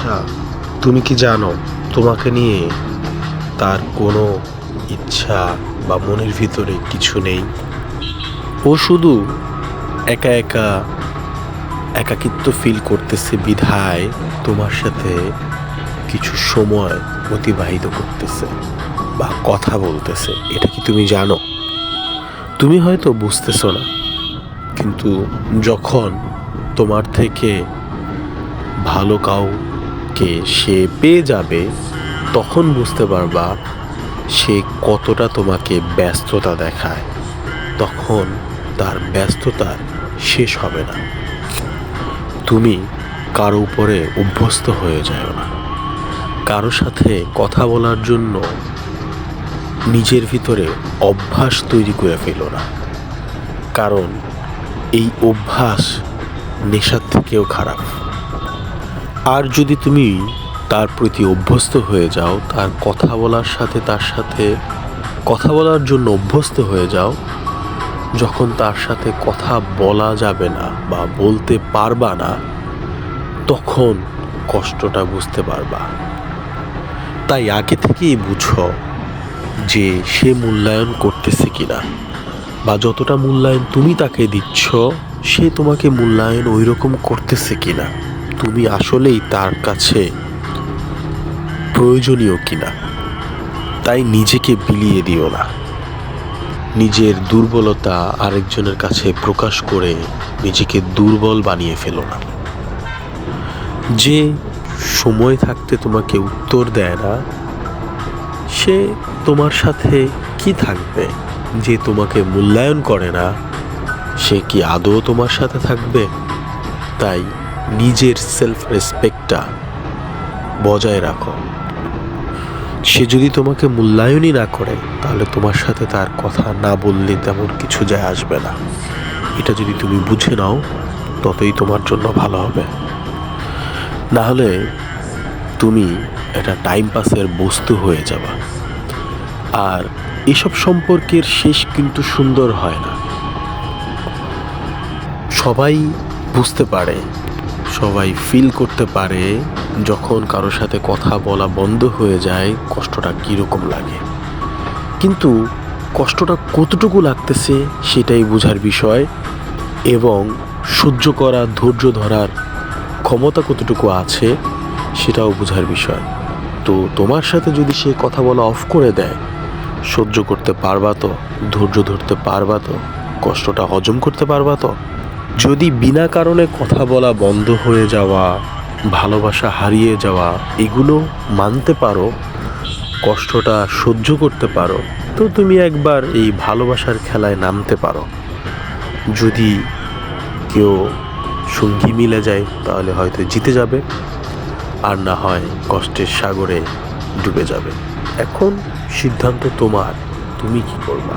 আচ্ছা, তুমি কি জানো তোমাকে নিয়ে তার কোনো ইচ্ছা বা মনের ভিতরে কিছু নেই? ও শুধু একা একা একাকিত্ব ফিল করতেছে বিধায় তোমার সাথে কিছু সময় অতিবাহিত করতেছে বা কথা বলতেছে। এটা কি তুমি জানো? তুমি হয়তো বুঝতেছো না, কিন্তু যখন তোমার থেকে ভালো কাউকে সে পেয়ে যাবে, তখন বুঝতে পারবা সে কতটা তোমাকে ব্যস্ততা দেখায়। তখন তার ব্যস্ততার শেষ হবে না। তুমি কারো উপরে অভ্যস্ত হয়ে যাও না। কারো সাথে কথা বলার জন্য নিজের ভিতরে অভ্যাস তৈরি করে ফেলো না, কারণ এই অভ্যাস নেশার থেকেও খারাপ। আর যদি তুমি তার প্রতি অভ্যস্ত হয়ে যাও, তার কথা বলার সাথে তার সাথে কথা বলার জন্য অভ্যস্ত হয়ে যাও, যখন তার সাথে কথা বলা যাবে না বা বলতে পারবা না, তখন কষ্টটা বুঝতে পারবা। তাই আগে থেকেই বুঝো যে সে মূল্যায়ন করতেছে কিনা, বা যতটা মূল্যায়ন তুমি তাকে দিচ্ছ সে তোমাকে মূল্যায়ন ওই রকম করতেছে কিনা, তুমি আসলেই তার কাছে প্রয়োজনীয় কিনা। তাই নিজেকে বিলিয়ে দিও না। নিজের দুর্বলতা আরেকজনের কাছে প্রকাশ করে নিজেকে দুর্বল বানিয়ে ফেলো না। যে সময় থাকতে তোমাকে উত্তর দেয় না, সে তোমার সাথে কি থাকবে? যে তোমাকে মূল্যায়ন করে না, সে কি আদৌ তোমার সাথে থাকবে? তাই নিজের সেলফ রেসপেক্টটা বজায় রাখো। সে যদি তোমাকে মূল্যায়নই না করে, তাহলে তোমার সাথে তার কথা না বললে তেমন কিছু যায় আসবে না। এটা যদি তুমি বুঝে নাও, ততই তোমার জন্য ভালো হবে। না হলে তুমি একটা টাইম পাসের বস্তু হয়ে যাবা। আর এসব সম্পর্কের শেষ কিন্তু সুন্দর হয় না। সবাই বুঝতে পারে, সবাই ফিল করতে পারে যখন কারো সাথে কথা বলা বন্ধ হয়ে যায় কষ্টটা কীরকম লাগে। কিন্তু কষ্টটা কতটুকু লাগতেছে সেটাই বোঝার বিষয়, এবং সহ্য করা, ধৈর্য ধরার ক্ষমতা কতটুকু আছে সেটাও বোঝার বিষয়। তো তোমার সাথে যদি সে কথা বলা অফ করে দেয়, সহ্য করতে পারবা তো? ধৈর্য ধরতে পারবা তো? কষ্টটা হজম করতে পারবা তো? যদি বিনা কারণে কথা বলা বন্ধ হয়ে যাওয়া, ভালোবাসা হারিয়ে যাওয়া, এগুলো মানতে পারো, কষ্টটা সহ্য করতে পারো, তো তুমি একবার এই ভালোবাসার খেলায় নামতে পারো। যদি কেউ সঙ্গী মিলে যায় তাহলে হয়তো জিতে যাবে, আর না হয় কষ্টের সাগরে ডুবে যাবে। এখন সিদ্ধান্ত তোমার, তুমি কি করবা।